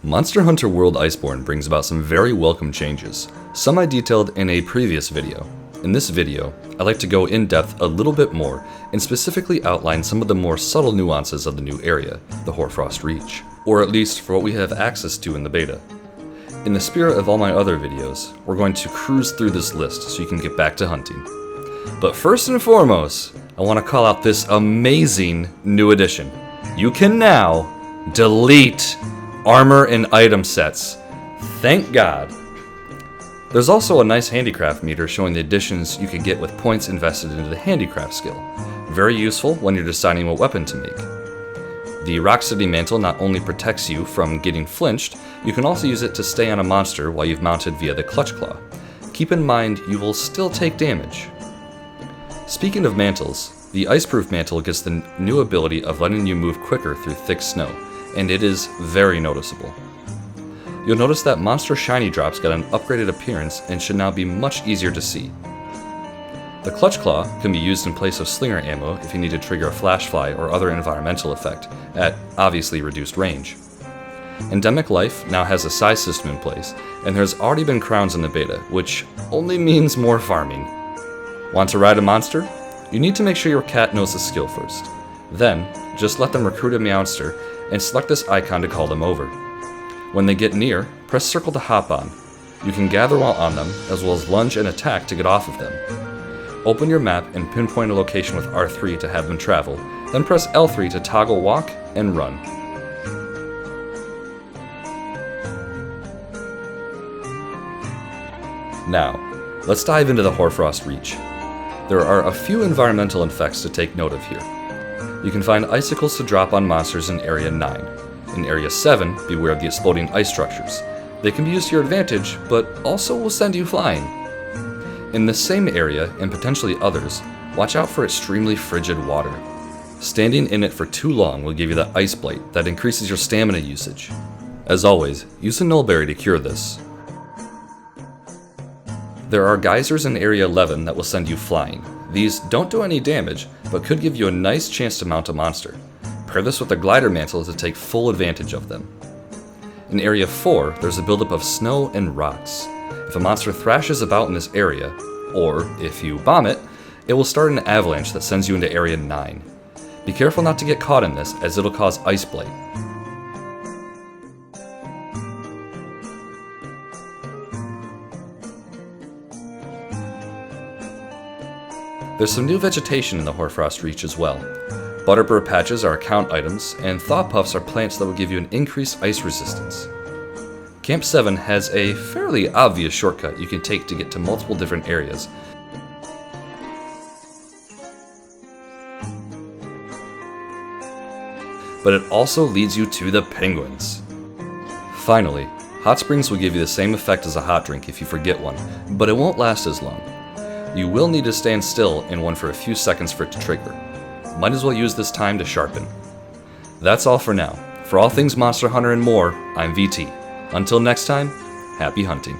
Monster Hunter World Iceborne brings about some very welcome changes, some I detailed in a previous video. In this video, I'd like to go in depth a little bit more and specifically outline some of the more subtle nuances of the new area, the Hoarfrost Reach, or at least for what we have access to in the beta. In the spirit of all my other videos, we're going to cruise through this list so you can get back to hunting. But first and foremost, I want to call out this amazing new addition. You can now delete armor and item sets. Thank God. There's also a nice handicraft meter showing the additions you can get with points invested into the handicraft skill. Very useful when you're deciding what weapon to make. The Rocksteady Mantle not only protects you from getting flinched, you can also use it to stay on a monster while you've mounted via the Clutch Claw. Keep in mind you will still take damage. Speaking of mantles, the Iceproof Mantle gets the new ability of letting you move quicker through thick snow, and it is very noticeable. You'll notice that monster shiny drops got an upgraded appearance and should now be much easier to see. The Clutch Claw can be used in place of slinger ammo if you need to trigger a flash fly or other environmental effect, at obviously reduced range. Endemic Life now has a size system in place, and there's already been crowns in the beta, which only means more farming. Want to ride a monster? You need to make sure your cat knows the skill first. Then, just let them recruit a Meowster and select this icon to call them over. When they get near, press circle to hop on. You can gather while on them, as well as lunge and attack to get off of them. Open your map and pinpoint a location with R3 to have them travel, then press L3 to toggle walk and run. Now, let's dive into the Hoarfrost Reach. There are a few environmental effects to take note of here. You can find icicles to drop on monsters in Area 9. In Area 7, beware of the exploding ice structures. They can be used to your advantage, but also will send you flying. In the same area, and potentially others, watch out for extremely frigid water. Standing in it for too long will give you that ice blight that increases your stamina usage. As always, use a nullberry to cure this. There are geysers in Area 11 that will send you flying. These don't do any damage, but could give you a nice chance to mount a monster. Pair this with a glider mantle to take full advantage of them. In Area 4, there's a buildup of snow and rocks. If a monster thrashes about in this area, or if you bomb it, it will start an avalanche that sends you into Area 9. Be careful not to get caught in this, as it'll cause ice blight. There's some new vegetation in the Hoarfrost Reach as well. Butterbur patches are account items, and thaw puffs are plants that will give you an increased ice resistance. Camp 7 has a fairly obvious shortcut you can take to get to multiple different areas. But it also leads you to the penguins. Finally, hot springs will give you the same effect as a hot drink if you forget one, but it won't last as long. You will need to stand still in one for a few seconds for it to trigger. Might as well use this time to sharpen. That's all for now. For all things Monster Hunter and more, I'm VT. Until next time, happy hunting.